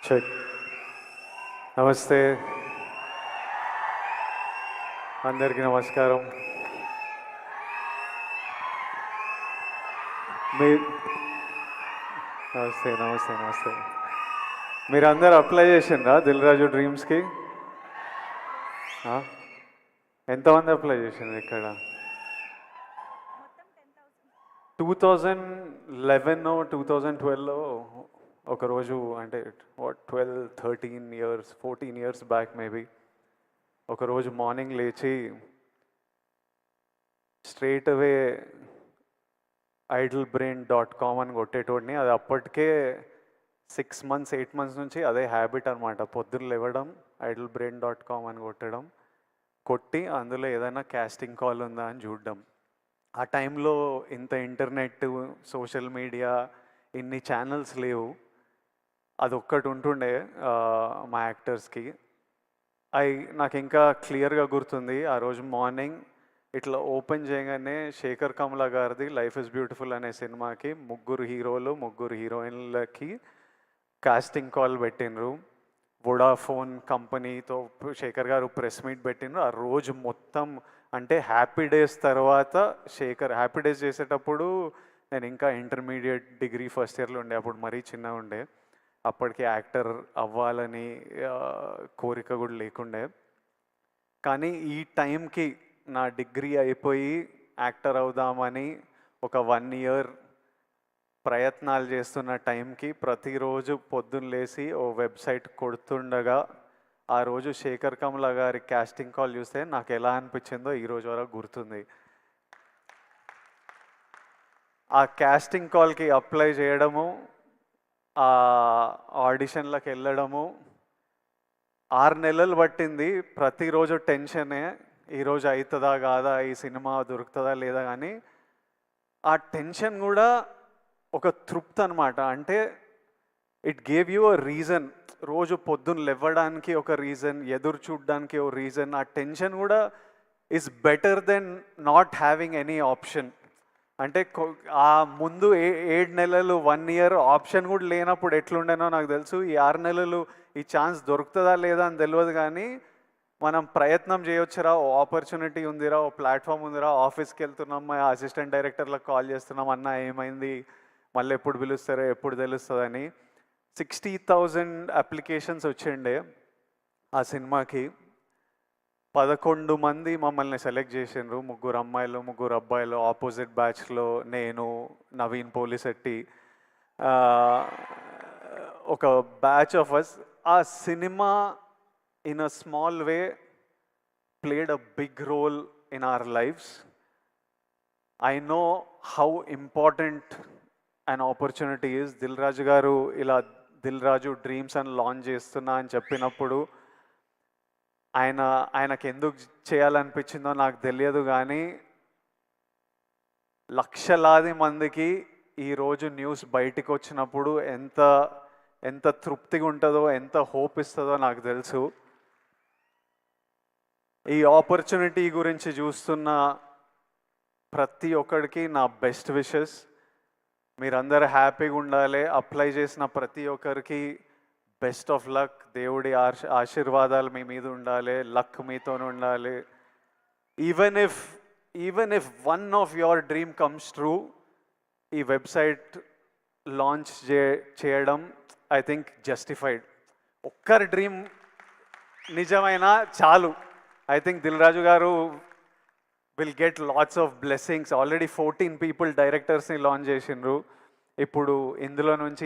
Check. నమస్తే, అందరికీ నమస్కారం. మీ నమస్తే నమస్తే నమస్తే. మీరందరూ అప్లై చేసిండ్రా దిల్ రాజు డ్రీమ్స్కి? ఎంతమంది అప్లై చేసిండ్రు ఇక్కడ? 2011 2012లో ఒకరోజు, అంటే 12 13 years 14 years బ్యాక్ మేబీ, ఒకరోజు మార్నింగ్ లేచి స్ట్రైట్ అవే idlebrain.com అని కొట్టేటోడిని. అది అప్పటికే 6 months 8 months నుంచి అదే హ్యాబిట్ అనమాట. పొద్దున్న లేవడం, idlebrain.com అని కొట్టి అందులో ఏదైనా కాస్టింగ్ కాల్ ఉందా అని చూడడం. ఆ టైంలో ఇంత ఇంటర్నెట్, సోషల్ మీడియా, ఇన్ని ఛానల్స్ లేవు. అది ఒక్కటి ఉంటుండే మా యాక్టర్స్కి. నాకు ఇంకా క్లియర్గా గుర్తుంది. ఆ రోజు మార్నింగ్ ఇట్లా ఓపెన్ చేయగానే శేఖర్ కమల గారిది లైఫ్ ఇస్ బ్యూటిఫుల్ అనే సినిమాకి 3 హీరోలు 3 హీరోయిన్లకి కాస్టింగ్ కాల్ పెట్టినరు. వొడాఫోన్ కంపెనీతో శేఖర్ గారు ప్రెస్ మీట్ పెట్టినరు. ఆ రోజు మొత్తం, అంటే హ్యాపీ డేస్ తర్వాత శేఖర్ హ్యాపీ డేస్ చేసేటప్పుడు నేను ఇంకా ఇంటర్మీడియట్ డిగ్రీ ఫస్ట్ ఇయర్లో ఉండే. అప్పుడు మరీ చిన్నగా ఉండే. అప్పటికి యాక్టర్ అవ్వాలని కోరిక కూడా లేకుండే. కానీ ఈ టైంకి నా డిగ్రీ అయిపోయి యాక్టర్ అవుదామని ఒక 1 year ప్రయత్నాలు చేస్తున్న టైంకి ప్రతిరోజు పొద్దున్న లేచి ఓ వెబ్సైట్ కొడుతుండగా ఆ రోజు శేఖర్ కమల గారి కాస్టింగ్ కాల్ చూస్తే నాకు ఎలా అనిపించిందో ఈరోజు వరకు గుర్తుంది. ఆ కాస్టింగ్ కాల్కి అప్లై చేయడము, ఆ ఆడిషన్లకు వెళ్ళడము 6 నెలలు పట్టింది. ప్రతిరోజు టెన్షనే, ఈరోజు అవుతుందా కాదా, ఈ సినిమా దొరుకుతుందా లేదా. కానీ ఆ టెన్షన్ కూడా ఒక తృప్తి అనమాట. అంటే it gave you a reason. రోజు పొద్దున్న లేవడానికి ఒక రీజన్, ఎదురు చూడడానికి ఒక రీజన్. ఆ టెన్షన్ కూడా is better than not having any option. అంటే ఆ ముందు 7 నెలలు 1 year ఆప్షన్ కూడా లేనప్పుడు ఎట్లుండేనో నాకు తెలుసు. ఈ 6 నెలలు ఈ ఛాన్స్ దొరుకుతుందా లేదా అని తెలియదు, కానీ మనం ప్రయత్నం చేయొచ్చురా, ఓ ఆపర్చునిటీ ఉందిరా, ఓ ప్లాట్ఫామ్ ఉందిరా, ఆఫీస్కి వెళ్తున్నాం, మా అసిస్టెంట్ డైరెక్టర్లకు కాల్ చేస్తున్నాం, అన్న ఏమైంది, మళ్ళీ ఎప్పుడు పిలుస్తారో ఎప్పుడు తెలుస్తుందని. 60,000 అప్లికేషన్స్ వచ్చిండే ఆ సినిమాకి. 11 మంది మమ్మల్ని సెలెక్ట్ చేసిండ్రు. 3 అమ్మాయిలు 3 అబ్బాయిలు. ఆపోజిట్ బ్యాచ్లో నేను, నవీన్ పోలిశెట్టి, ఒక బ్యాచ్ ఆఫ్ అస్. ఆ cinema in a small way played a big role in our lives. I know how important an opportunity is. Dil Raju గారు ఇలా దిల్ రాజు డ్రీమ్స్ అని లాంచ్ చేస్తున్నా అని చెప్పినప్పుడు ఆయనకు ఎందుకు చేయాలనిపించిందో నాకు తెలియదు, కానీ లక్షలాది మందికి ఈరోజు న్యూస్ బయటికి వచ్చినప్పుడు ఎంత తృప్తిగా ఉంటుందో, ఎంత హోప్ ఇస్తుందో నాకు తెలుసు. ఈ ఆపర్చునిటీ గురించి చూస్తున్న ప్రతి ఒక్కడికి నా బెస్ట్ విషెస్. మీరందరూ హ్యాపీగా ఉండాలి. అప్లై చేసిన ప్రతి ఒక్కరికి బెస్ట్ ఆఫ్ లక్. దేవుడి ఆశీర్వాదాలు మీ మీద ఉండాలి, లక్ మీతో ఉండాలి. Even if one of your dream comes true, ఈ వెబ్సైట్ లాంచ్ చేయడం ఐ థింక్ జస్టిఫైడ్. ఒక్కరి డ్రీమ్ నిజమైనా చాలు. I think Dil Raju garu will get lots of blessings. Already 14 people directors ni launch చేసిండ్రు. ఇప్పుడు ఇందులో నుంచి